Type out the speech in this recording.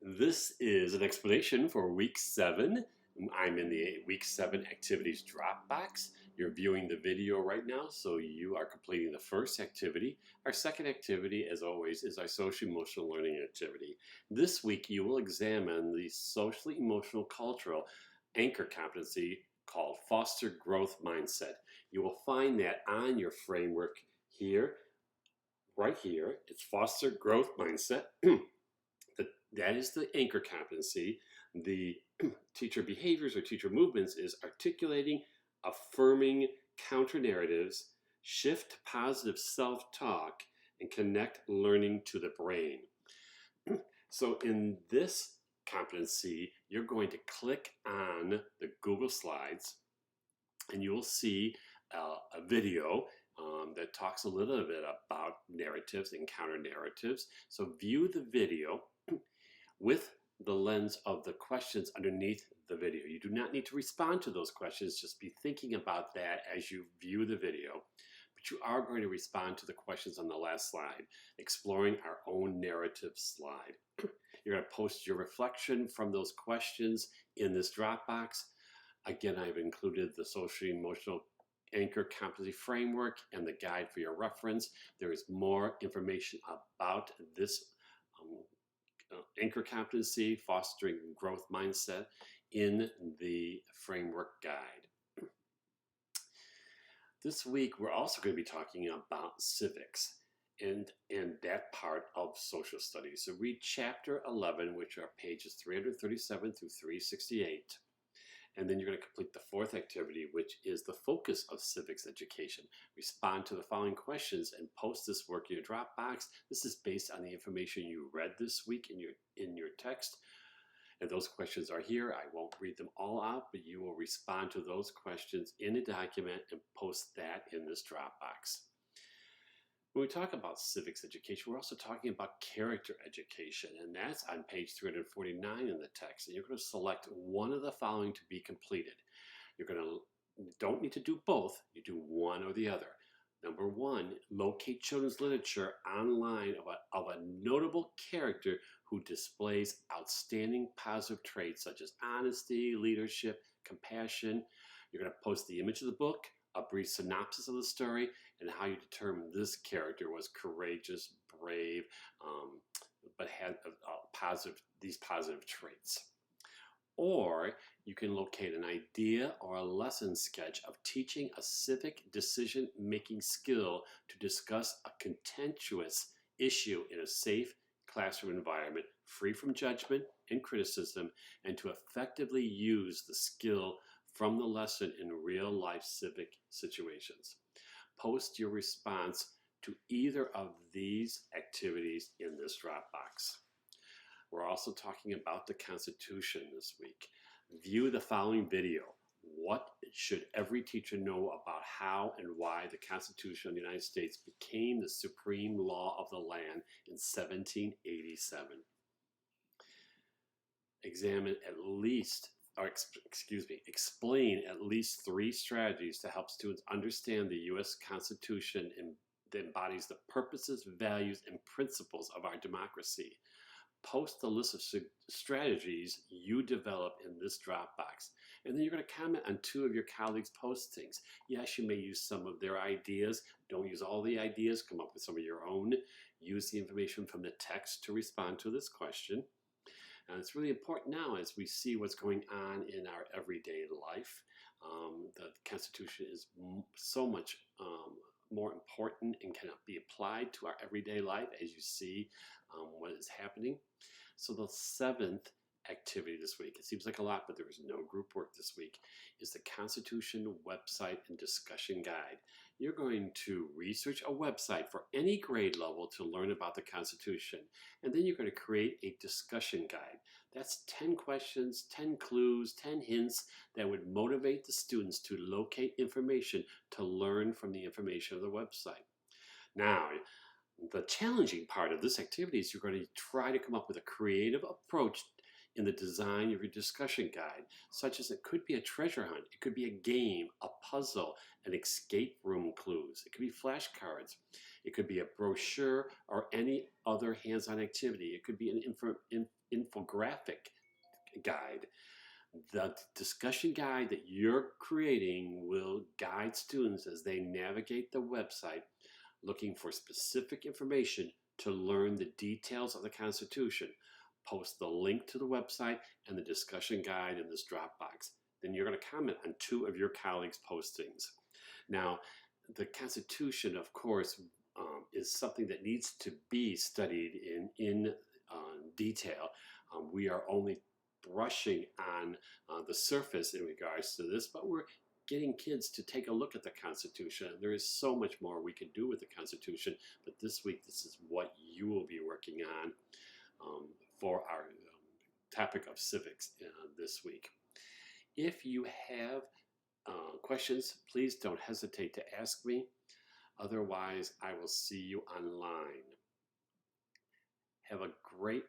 This is an explanation for week 7. I'm in the week 7 activities Dropbox. You're viewing the video right now, so you are completing the first activity. Our second activity, as always, is our social emotional learning activity. This week you will examine the socially emotional cultural anchor competency called foster growth mindset. You will find that on your framework here, right here. It's foster growth mindset. That is the anchor competency. The teacher behaviors or teacher movements is articulating, affirming counter narratives, shift positive self-talk, and connect learning to the brain. So in this competency, you're going to click on the Google Slides and you will see a video that talks a little bit about narratives and counter narratives. So view the video with the lens of the questions underneath the video. You do not need to respond to those questions, just be thinking about that as you view the video. But you are going to respond to the questions on the last slide, exploring our own narrative slide. You're going to post your reflection from those questions in this Dropbox. Again, I've included the social emotional anchor competency framework and the guide for your reference. There is more information about this anchor competency, fostering growth mindset, in the framework guide. This week, we're also going to be talking about civics and that part of social studies. So read chapter 11, which are pages 337 through 368. And then you're going to complete the fourth activity, which is the focus of civics education. Respond to the following questions and post this work in your Dropbox. This is based on the information you read this week in your text. And those questions are here. I won't read them all out, but you will respond to those questions in a document and post that in this Dropbox. When we talk about civics education, we're also talking about character education, and that's on page 349 in the text. And you're going to select one of the following to be completed. Don't need to do both. You do one or the other. Number 1, locate children's literature online of a notable character who displays outstanding positive traits such as honesty, leadership, compassion. You're going to post the image of the book, a brief synopsis of the story, and how you determine this character was courageous, brave, but had these positive traits. Or you can locate an idea or a lesson sketch of teaching a civic decision-making skill to discuss a contentious issue in a safe classroom environment, free from judgment and criticism, and to effectively use the skill from the lesson in real-life civic situations. Post your response to either of these activities in this Dropbox. We're also talking about the Constitution this week. View the following video. What should every teacher know about how and why the Constitution of the United States became the supreme law of the land in 1787? Explain at least 3 strategies to help students understand the U.S. Constitution that embodies the purposes, values, and principles of our democracy. Post the list of strategies you develop in this Dropbox. And then you're going to comment on 2 of your colleagues' postings. Yes, you may use some of their ideas. Don't use all the ideas. Come up with some of your own. Use the information from the text to respond to this question. And it's really important now as we see what's going on in our everyday life. The Constitution is so much more important and can be applied to our everyday life as you see what is happening. So the 7th activity this week, it seems like a lot, but there is no group work this week, is the Constitution website and discussion guide. You're going to research a website for any grade level to learn about the Constitution, and then you're going to create a discussion guide. That's 10 questions, 10 clues, 10 hints that would motivate the students to locate information to learn from the information of the website. Now, the challenging part of this activity is you're going to try to come up with a creative approach in the design of your discussion guide, such as it could be a treasure hunt, it could be a game, a puzzle, an escape room clues, it could be flashcards. It could be a brochure or any other hands-on activity. It could be an infographic guide. The discussion guide that you're creating will guide students as they navigate the website looking for specific information to learn the details of the Constitution. Post the link to the website and the discussion guide in this Dropbox. Then you're going to comment on 2 of your colleagues' postings. Now, the Constitution, of course, is something that needs to be studied in detail. We are only brushing on the surface in regards to this, but we're getting kids to take a look at the Constitution. There is so much more we can do with the Constitution, but this week, this is what you will be working on for our topic of civics this week. If you have questions, please don't hesitate to ask me. Otherwise, I will see you online. Have a great